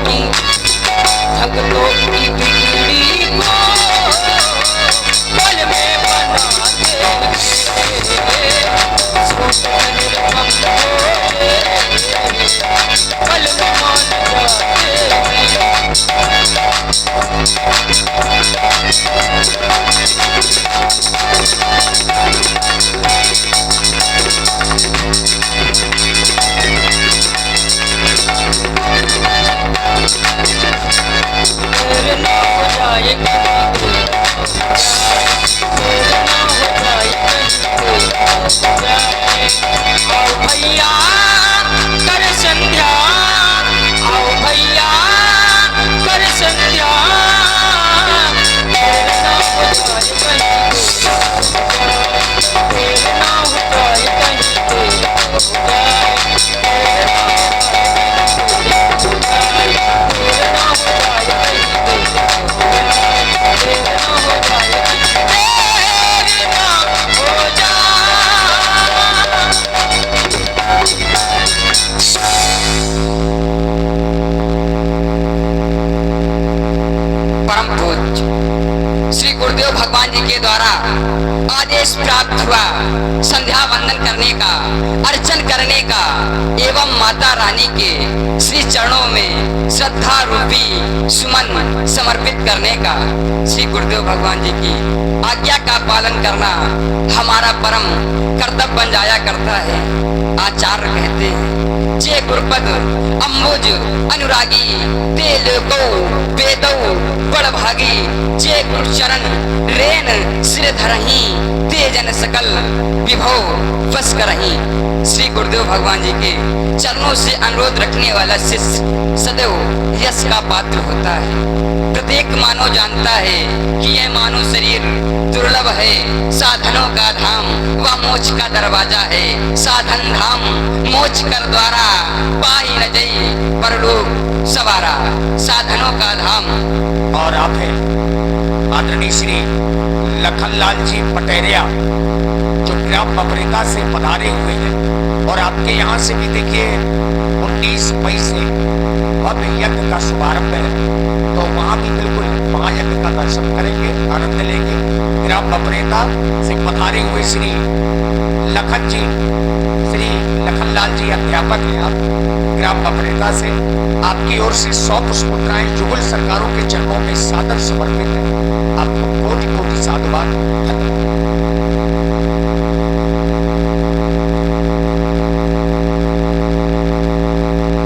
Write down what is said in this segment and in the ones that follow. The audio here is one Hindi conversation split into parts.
की भक्तों की बिगड़ी को पल में बनाते हैं। सोच निर्मम होते पल में मान जाते मेरे ना हो जाए कहीं मेरे ना हो जाए कहीं आओ भैया कर संध्या आओ भैया कर संध्या मेरे ना हो जाए कहीं मेरे ना हो जाए कहीं श्री गुरुदेव भगवान जी के द्वारा आदेश प्राप्त हुआ संध्या वंदन करने का, अर्चन करने का एवं माता रानी के श्री चरणों में श्रद्धा रूपी सुमन समर्पित करने का। श्री गुरुदेव भगवान जी की आज्ञा का पालन करना हमारा परम कर्तव्य बन जाया करता है। आचार्य कहते हैं जे गुरुपद अम्बुज अनुरागी ते लोको वेदो बड़ भागी जे गुरु चरण रेन सिर धरही ते जन सकल विभव बस करही। श्री गुरुदेव भगवान जी के चरणों से अनुरोध रखने वाला शिष्य सदैव यश का पात्र होता है। प्रत्येक मानव जानता है कि यह मानव शरीर दुर्लभ है, साधनों का धाम व मोक्ष का दरवाजा है। साधन धाम मोक्ष कर द्वारा पाई न जई परलोक सवारा। साधनों का धाम। और आप हैं आदरणीय श्री लखनलाल जी पटेरिया जो ग्राम बपरेता से पधारे हुए हैं। और आपके यहाँ से भी देखिए 19 मई से भव्य यज्ञ का शुभारंभ है, तो वहाँ भी बिल्कुल महायज्ञ का दर्शन करेंगे, आनंद लेंगे। ग्राम बपरेता से पधारे हुए श्री लखन जी, श्री लखनलाल जी अध्यापक हैं आप ग्राम बपरेता से। आपकी ओर से 100 पुष्पमुद्राएं जुगल सरकारों के चरणों में सादर समर्पित है। आपको कोटि कोटि साधुवाद।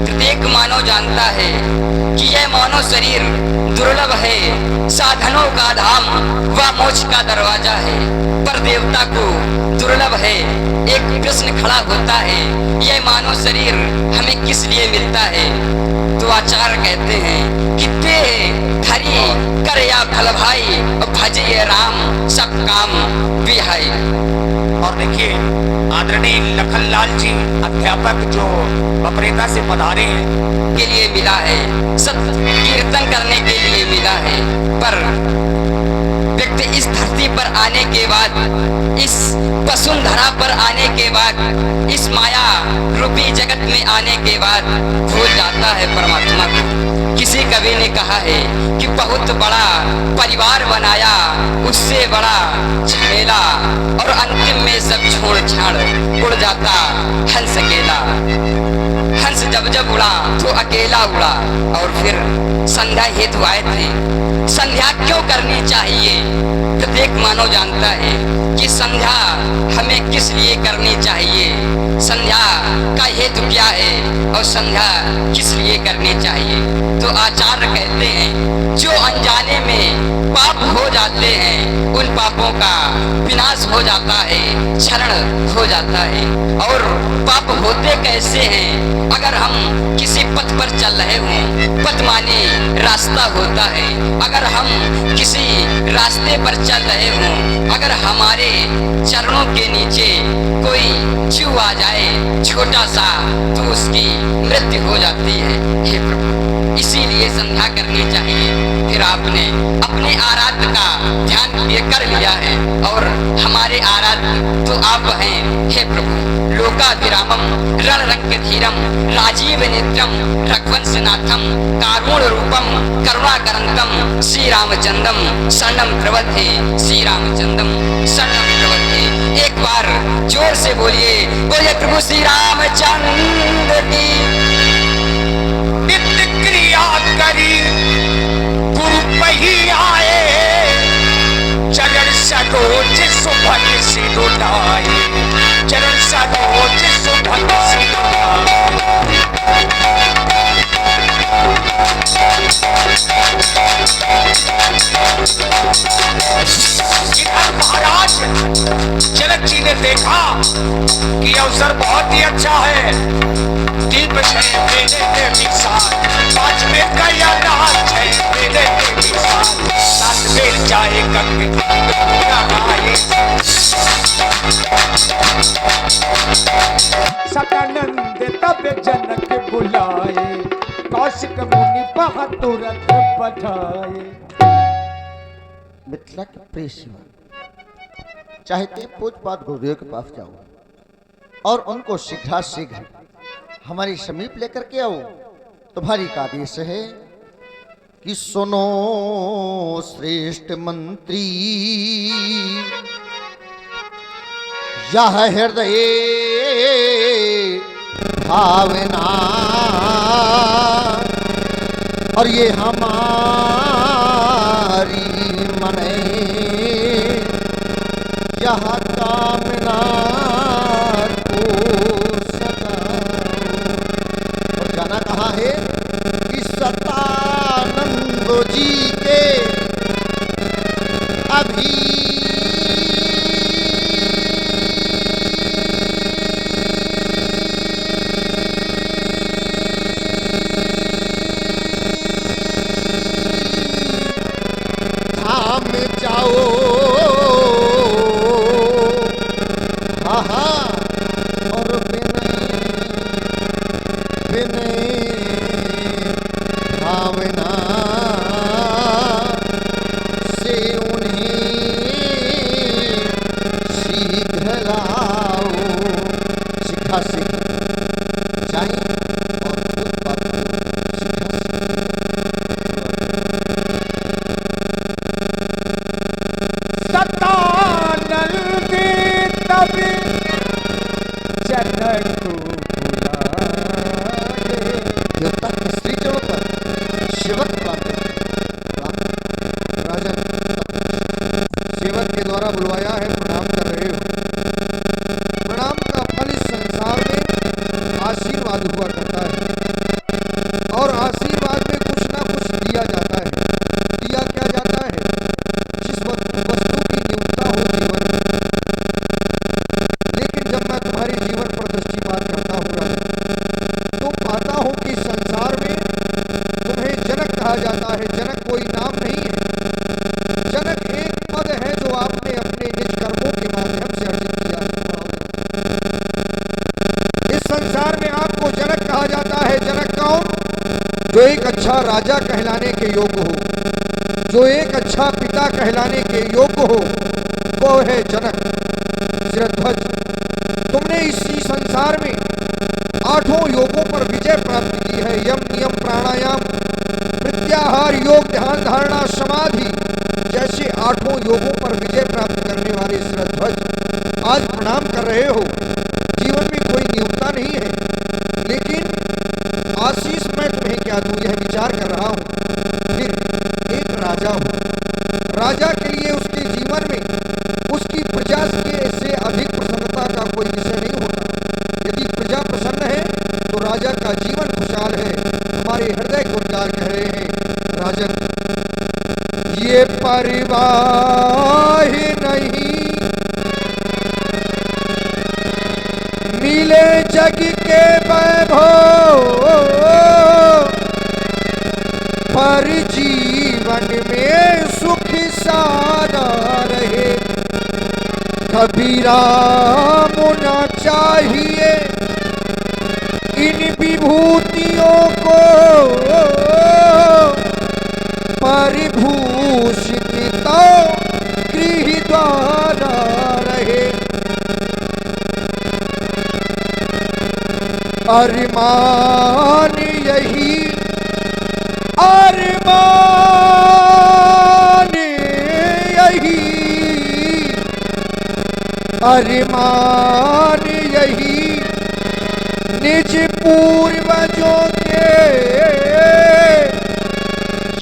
प्रत्येक मानव जानता है कि यह मानव शरीर दुर्लभ है, साधनों का धाम व मोक्ष का दरवाजा है, पर देवता को दुर्लभ है। एक प्रश्न खड़ा होता है, यह मानव शरीर हमें किस लिए मिलता है? तो आचार्य कहते हैं कि देह धरी कर या फल भाई भजिए राम सब काम विहाई। और देखिए आदरणीय लखनलाल जी अध्यापक जो बपरेता से पधारे हैं के लिए मिला है, सत्य कीर्तन करने के लिए मिला है। पर व्यक्ति इस धरती पर आने के बाद, इस वसुंधरा पर आने के बाद, इस माया रूपी जगत में आने के बाद भूल जाता है परमात्मा को। किसी कवि ने कहा है कि बहुत बड़ा परिवार बनाया, उससे बड़ा झमेला, और अंतिम में सब छोड़ छाड़ उड़ जाता हंस अकेला। हंस जब जब उड़ा तो अकेला उड़ा। और फिर संध्या हेतु आए थे। संध्या क्यों करनी चाहिए? प्रत्येक मानव जानता है कि संध्या हमें किस लिए करनी चाहिए, संध्या का हेतु क्या है और संध्या किस लिए करनी चाहिए। तो आचार्य कहते हैं जो अनजाने में पाप हो जाते हैं उन पापों का विनाश हो जाता है, क्षरण हो जाता है। और पाप होते कैसे हैं? अगर हम किसी पथ पर चल रहे हों, पथ माने रास्ता होता है, अगर हम किसी रास्ते पर चल रहे हों, अगर हमारे चरणों के नीचे कोई जीव आ जाए छोटा सा, तो उसकी मृत्यु हो जाती है। हे प्रभु, इसीलिए संध्या करनी चाहिए। फिर आपने अपने आराध्य का ध्यान कर लिया है, और हमारे आराध्य तो आप हैं। हे प्रभु, लोकाभिरामम रणरंगधीरम राजीव नेत्रम रघुवंशनाथम कारुण रूपम करुणाकरंतम श्री रामचंद्रम शरणम प्रवद्धे श्री रामचंद्रम शरणम प्रवद्धे। एक बार जोर से बोलिए, बोलिए प्रभु श्री रामचंद्र की। नित्य क्रिया करी गुरु पही आए, चरण सरोज सुभग सिरु लाए, चरण सरोज सुभग सिरु लाए। इधर महाराज जनक जी ने देखा कि अवसर बहुत ही अच्छा है। दीप छे मेरे के विशाल, पांच में कया नाच है मेरे के विशाल, सात बेर जाए गंगे नहाए। सदानंद तब जनक बुलाए, कौशिक मुनि वहाँ तुरंत पठाए। मिथिला के प्रिय शिवा, चाहते हैं पूजपाठ गुरुदेव के पास जाओ और उनको शीघ्राशीघ्र हमारे समीप लेकर के आओ। तुम्हारी का आदेश है कि सुनो श्रेष्ठ मंत्री, यह हृदय भावना और ये हमारी मन यह कामना को सजाओ। और जाना कहाँ है कि सतानंद जी के अभी जाओ। हाँ और विनय भावना से उन्हें शीघ्र लाओ। शीघ्र जाए जनक को बुलाए। देवता के श्री चरणों पर सेवक राजन सेवक के द्वारा बुलवाया है, प्रणाम कर रहे हो। प्रणाम का फल इस संसार में आशीर्वाद हुआ करता है और आशीर्वाद में कुछ ना कुछ दिया जाता है। दिया क्या जाता है? जिस वस्तु की न्यूनता हो जीवन में। लेकिन जब मैं तुम्हारे जीवन पर दृष्टिपात करता हूँ राजन, तो पाता हूँ कि संसार में तुम्हें जनक कहा जाता है। जनक कोई नाम नहीं है, जनक एक पद है जो आपने अपने निज कर्मों के माध्यम से अर्जित किया है। इस संसार में आपको जनक कहा जाता है। जनक कौन? जो एक अच्छा राजा कहलाने के योग्य हो, जो एक अच्छा पिता कहलाने के योग्य हो, वो है जनक। शिरध्वज, तुमने इसी संसार में 8 योगों पर विजय प्राप्त की है। यम नियम प्राणायाम प्रत्याहार योग ध्यान धारणा समाधि जैसे 8 योगों पर विजय प्राप्त करने वाले शिरध्वज आज प्रणाम कर रहे हो। जीवन में कोई न्यूनता नहीं है, लेकिन आशीष मैं तुम्हें क्या दूं यह विचार कर रहा हूं। फिर एक राजा हो, राजा के लिए उसके जीवन में उसकी प्रजा से अधिक प्रसन्नता का कोई विषय नहीं होता। यदि प्रजा प्रसन्न है तो राजा का जीवन खुशहाल है। हमारे हृदय को उद्गार कह रहे हैं राजन, ये परिवाह नहीं मिले जग के वैभव, पर जीवन में सुख सारा रहे। कबीरा मुना चाहिए इन विभूतियों को, परिभूषित तो गृह द्वारा रहे। अरमान यही, अरमान यही, अरमान यही निज पूर्वजों के,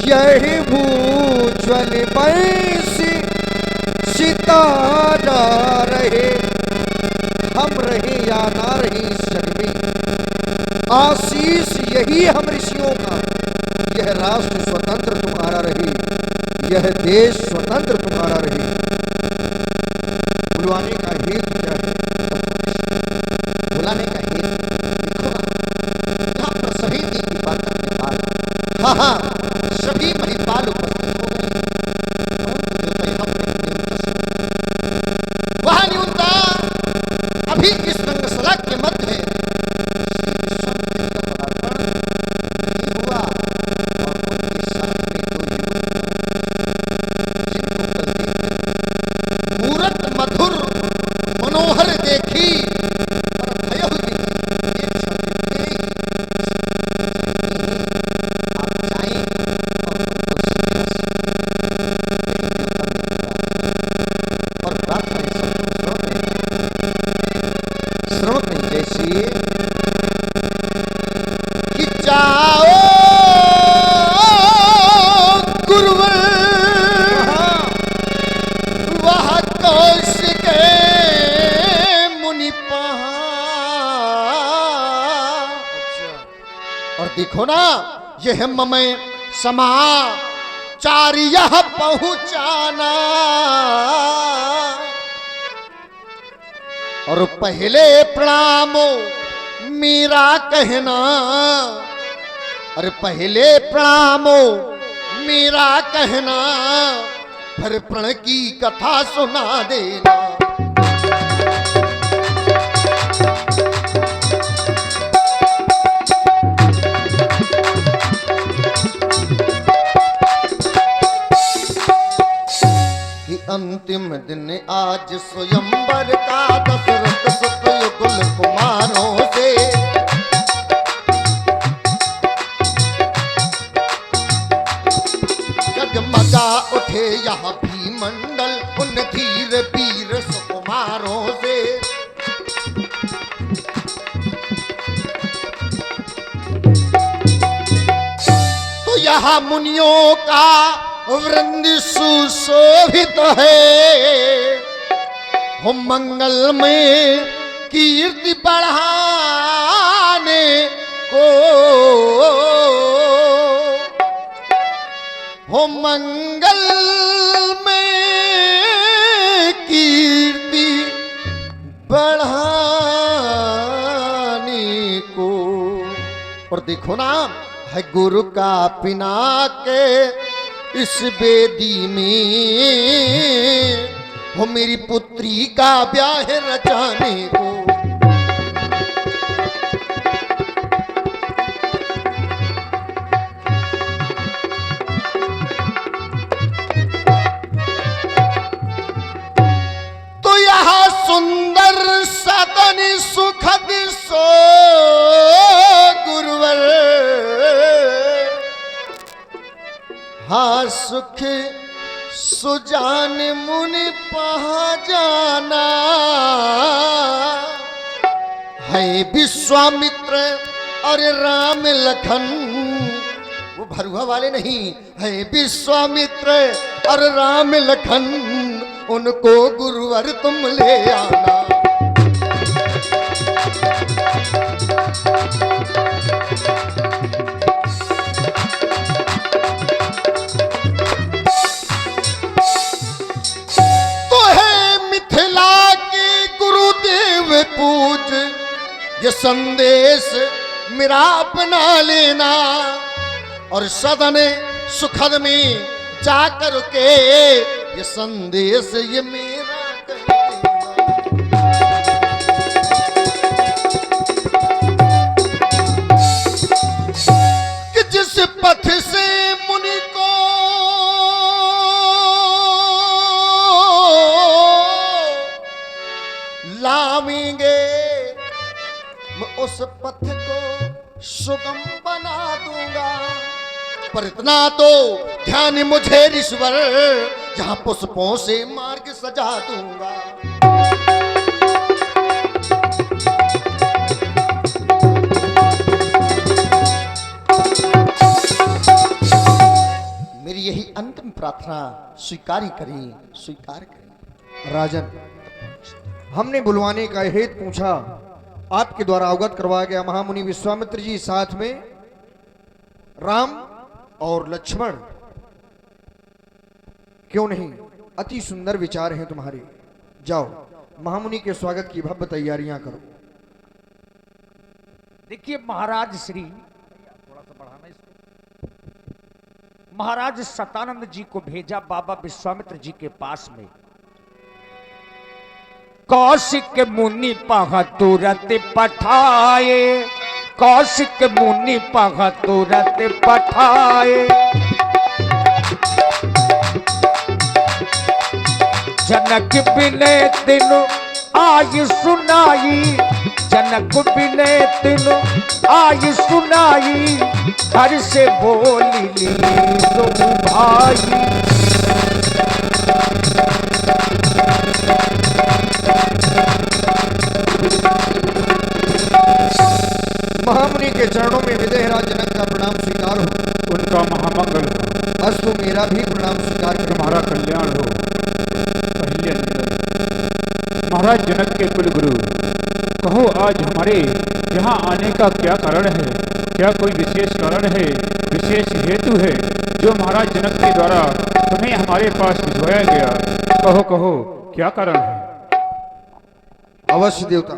यही भूज्वल बंसी सितारा रहे। हम रहे या ना रहे इस जग में, आशीष यही हम ऋषियों का। यह राष्ट्र स्वतंत्र तुम्हारा रहे, यह देश स्वतंत्र तुम्हारा रहे। बुलवाने का हेतु क्या है? बुलाने का हेतु देखो ना, यहाँ पर सभी दी की बात करने वाले, हाँ हाँ सभी महिपाल उपस्थित हो गए, परंतु जो यहाँ पर एक न्यूनता, वह न्यूनता अभी इस रंगशाला के मध्य श्री विश्वामित्र का पदार्पण नहीं हुआ। और उनके साथ में दो युवक जिनको कल देखकर मूरत मधुर मनोहर देखी, पर भय हुई एक शब्द में ही आप जाएं और उनको सीधे और प्रार्थना श्रवण नहीं जैसी कि जाओ गुरुवर वह कौशिक मुनि पहा। और देखो ना यह ममय समाचार यह पहुंचाना, और पहले प्रणामो मेरा कहना, और पहले प्रणामो मेरा कहना, फिर प्रण की कथा सुना देना। कि अंतिम दिन आज स्वयंवर का दशरथ सुत युगल कुमारों से, जगमगा उठे यह भी मंडल उन धीर वीर सुकुमारों से। तो यह मुनियों का वृंद सुशोभित है, हो मंगल में कीर्ति बढ़ाने को, हो मंगल में कीर्ति बढ़ाने को। और देखो ना है गुरु का पिना के इस बेदी में, हो मेरी पुत्री का ब्याह रचाने को। तो यह सुंदर सदन सुखद सो गुरुवर, हाँ सुख सुजान मुनि पहा जाना। है विश्वामित्र और राम लखन, वो भरुआ वाले नहीं है, विश्वामित्र और राम लखन, उनको गुरुवर तुम ले आना। पूज ये संदेश मेरा अपना लेना, और सदन सुखद में जाकर के ये संदेश ये मेरा कह देना। कि जिस पथ से मुनि को लावेंगे उस पथ को सुगम बना दूंगा। पर इतना तो ध्यान मुझे ऋषवर, जहां पुष्पों से मार्ग सजा दूंगा। मेरी यही अंतिम प्रार्थना स्वीकार करें, स्वीकार करें। राजन, हमने बुलवाने का हेतु पूछा, आपके द्वारा अवगत करवाया गया। महामुनि विश्वामित्र जी साथ में राम और लक्ष्मण, क्यों नहीं, अति सुंदर विचार हैं तुम्हारे। जाओ महामुनि के स्वागत की भव्य तैयारियां करो। देखिए महाराज श्री, थोड़ा सा बढ़ाना इसको, महाराज सतानंद जी को भेजा बाबा विश्वामित्र जी के पास में। कौशिक मुनि पह तुरत पठाए, कौशिक मुनि पह तुरत पठाए। जनक बिने तिनु आई सुनाई, जनक बिने तिनु आई सुनाई। हर से बोली ली तुम भाई। महामुनि के चरणों में विदेहराज जनक का प्रणाम स्वीकार हो। उनका महामंगल हो, अस्तु मेरा भी प्रणाम स्वीकार करो। तुम्हारा कल्याण हो। पहले महाराज जनक के कुलगुरु, कहो आज हमारे यहाँ आने का क्या कारण है? क्या कोई विशेष कारण है, विशेष हेतु है जो महाराज जनक के द्वारा तुम्हें हमारे पास भिजवाया गया? कहो कहो, क्या कारण है? अवश्य देवता,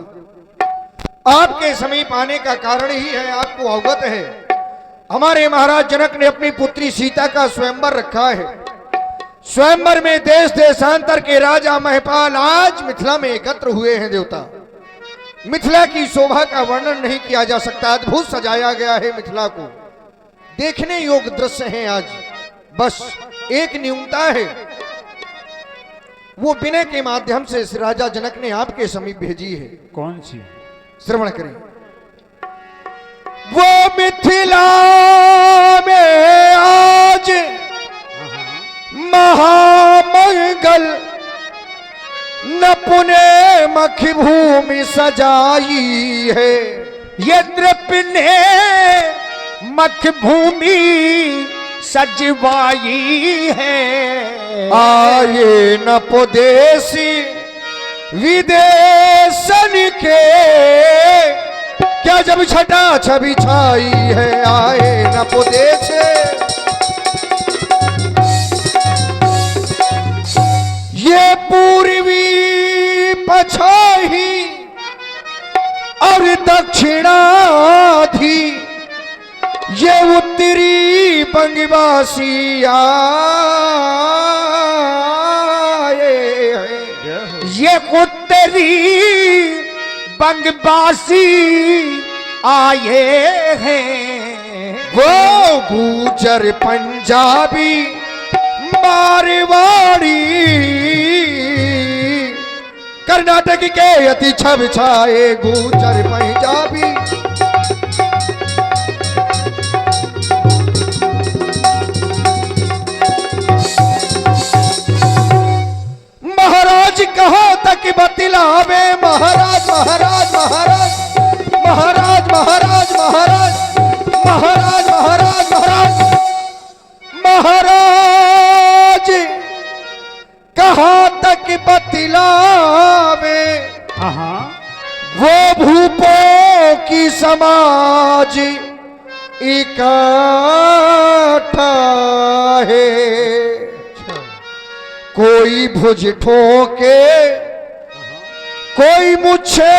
आपके समीप आने का कारण ही है, आपको अवगत है। हमारे महाराज जनक ने अपनी पुत्री सीता का स्वयंवर रखा है। स्वयंवर में देश देशांतर के राजा महपाल आज मिथिला में एकत्र हुए हैं। देवता, मिथिला की शोभा का वर्णन नहीं किया जा सकता। अद्भुत सजाया गया है मिथिला को, देखने योग्य दृश्य हैं आज। बस एक न्यूनता है, वो विनय के माध्यम से इस राजा जनक ने आपके समीप भेजी है। कौन सी? श्रवण करें। वो मिथिला में आज महामंगल, न पुणे मखी भूमि सजाई है। ये नृप ने मख भूमि सजवाई है। आए न पुदेशी विदेशन के, क्या जब छटा छवि छाई है। आए न पुदेश, ये पूर्वी पछाही और दक्षिणाधि, ये उत्तरी बंगवासी आए। ये उत्तरी बंगवासी आए हैं। वो गुजर पंजाबी मारवाड़ी, कर्नाटक के अति छब छाए गुजर पंजाबी। महाराज कहाँ तक बतलावे, महाराज महाराज महाराज महाराज महाराज महाराज महाराज महाराज महाराज महाराज कहाँ तक बतलावे। वो भूपों की समाज इकट्ठा है। कोई भुज ठोके, कोई मुझे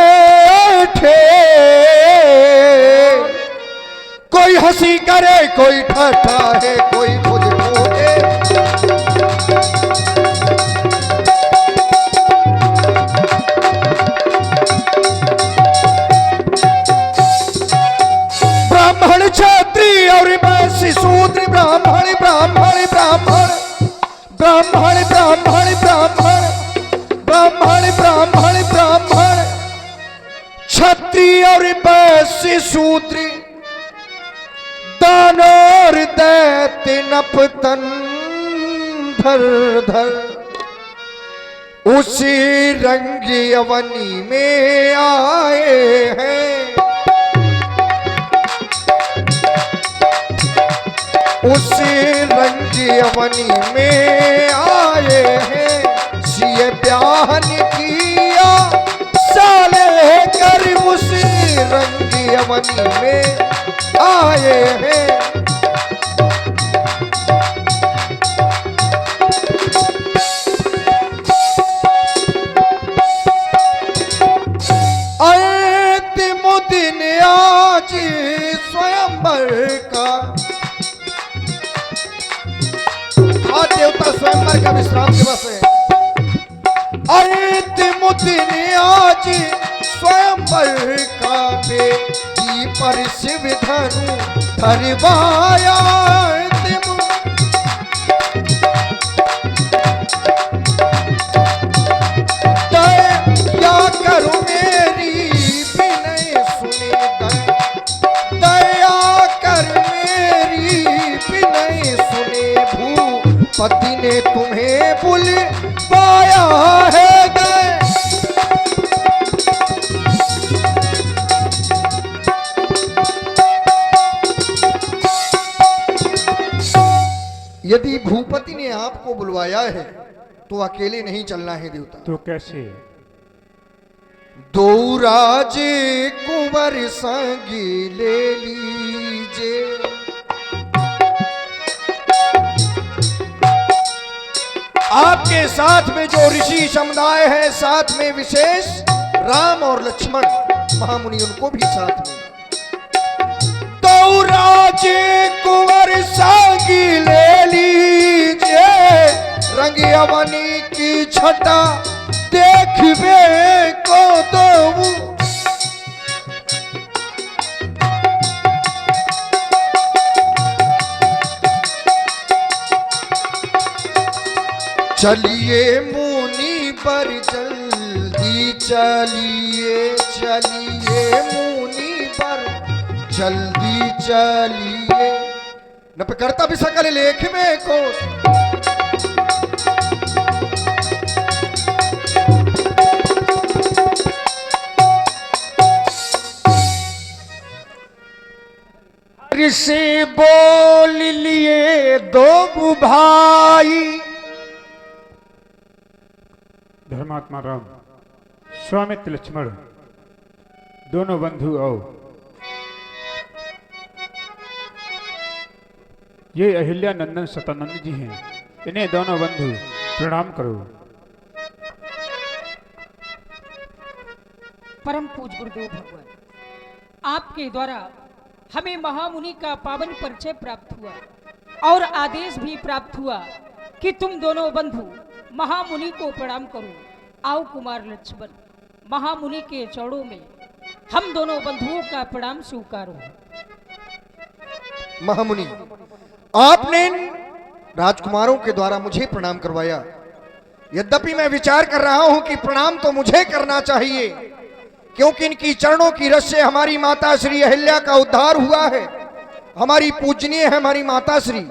ठे, कोई हंसी करे, कोई ठट्ठा है। कोई भुज ठोके, ब्राह्मण क्षत्रिय और वैश्य शूद्र, ब्राह्मण ब्राह्मण ब्राह्मण ब्राह्मण ब्राह्मण ब्राह्मण ब्राह्मण ब्राह्मण ब्राह्मण, क्षत्रिय और वैश्य शूद्र दानोर दैत्य नपतन धर धर उसी रंग अवनी में आए हैं, उसी रंग अवनी में आए हैं। सिए ब्याहन किया साले कर उसी रंग अवनी में आए हैं। अंतिम दिन आज स्वयंवर का, आज देवता स्वयंवर का विश्राम दिवस है। अंतिम दिन आज स्वयंवर का बेटी पर शिव धनु धरवाया। अंतिम दया करो मेरी विनय सुने, दया कर मेरी विनय सुने। भूपति ने तुम्हें बुलवाया है गए। यदि भूपति ने आपको बुलवाया है तो अकेले नहीं चलना है देवता। तो कैसे? दो राजे कुंवर संगी ले लीजिए, आपके साथ में जो ऋषि समुदाय है, साथ में विशेष राम और लक्ष्मण महामुनि, उनको भी साथ में। दो राजे कुंवर संगी ले लीजिए, रंग अवनी की छटा देखबे को दो। चलिए मुनि पर जल्दी चलिए, चलिए मुनि पर जल्दी चलिए। न करता भी सकल लेख में को। ऋषि बोल लिए दो भाई, धर्मात्मा राम, स्वामित्व लक्ष्मण, दोनों बंधु आओ। ये अहिल्या नंदन सतानंद जी हैं, इन्हें दोनों बंधु प्रणाम करो। परम पूज गुरुदेव भगवान, आपके द्वारा हमें महामुनि का पावन परिचय प्राप्त हुआ और आदेश भी प्राप्त हुआ कि तुम दोनों बंधु महामुनि को प्रणाम करो। आओ कुमार लक्ष्मण, महामुनि के चरणों में हम दोनों बंधुओं का प्रणाम स्वीकारो। महामुनि, आपने राजकुमारों के द्वारा मुझे प्रणाम करवाया। यद्यपि मैं विचार कर रहा हूं कि प्रणाम तो मुझे करना चाहिए, क्योंकि इनकी चरणों की रस से हमारी माता श्री अहिल्या का उद्धार हुआ है। हमारी पूजनीय है हमारी माता श्री,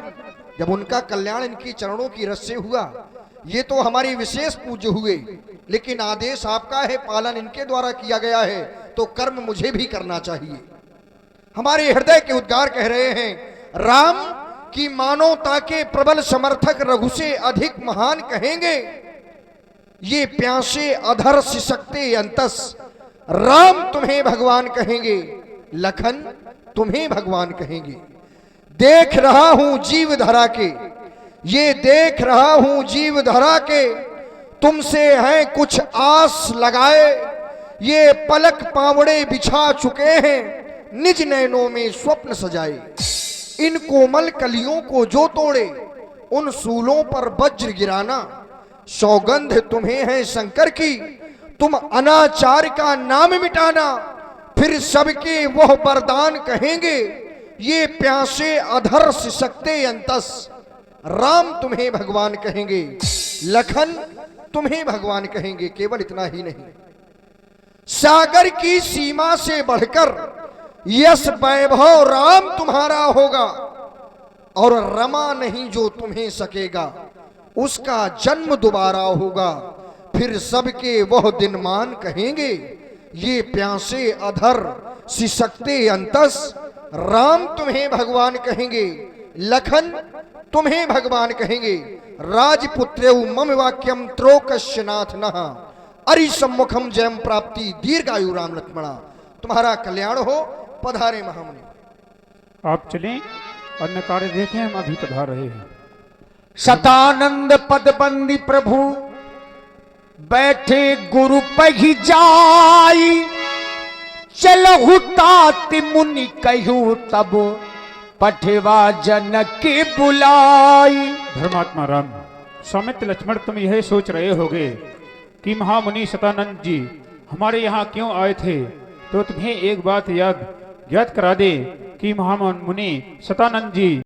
जब उनका कल्याण इनकी चरणों की रस से हुआ, ये तो हमारी विशेष पूज्य हुए, लेकिन आदेश आपका है, पालन इनके द्वारा किया गया है, तो कर्म मुझे भी करना चाहिए। हमारे हृदय के उद्गार कह रहे हैं, राम की मानवता के प्रबल समर्थक रघु से अधिक महान कहेंगे, ये प्यासे अधर सिसकते अंतस। राम तुम्हें भगवान कहेंगे, लखन तुम्हें भगवान कहेंगे। देख रहा हूं जीव धरा के, ये देख रहा हूं जीव धरा के, तुमसे हैं कुछ आस लगाए। ये पलक पावड़े बिछा चुके हैं, निज नैनों में स्वप्न सजाए। इन कोमल कलियों को जो तोड़े, उन सूलों पर वज्र गिराना। सौगंध तुम्हें है शंकर की, तुम अनाचार का नाम मिटाना। फिर सबके वह वरदान कहेंगे, ये प्यासे अधर सिसकते अंतस। राम तुम्हें भगवान कहेंगे, लखन तुम्हें भगवान कहेंगे। केवल इतना ही नहीं, सागर की सीमा से बढ़कर यश वैभव राम तुम्हारा होगा, और रमा नहीं जो तुम्हें सकेगा, उसका जन्म दोबारा होगा। फिर सबके वह दिन मान कहेंगे, ये प्यासे अधर सिसकते अंतस। राम तुम्हें भगवान कहेंगे, लखन तुम्हें भगवान कहेंगे। राजपुत्रे मम वाक्यम त्रोकश्यनाथ नः, अरि सम्मुखम जयम प्राप्ति दीर्घायु राम लक्ष्मणा। तुम्हारा कल्याण हो, पधारे महामुनि। आप चलें, अन्य कार्य देखें, हम अभी पधार रहे हैं। सतानंद पदबंदी प्रभु बैठे गुरु पही जाई, चलहु तात मुनि कहू तब पठवा जनक के बुलाई। धर्मात्मा राम, सौमित्र लक्ष्मण, तुम यह सोच रहे होगे कि महामुनि सतानंद जी हमारे यहाँ क्यों आए थे, तो तुम्हें एक बात याद करा दे कि महामुनि सतानंद जी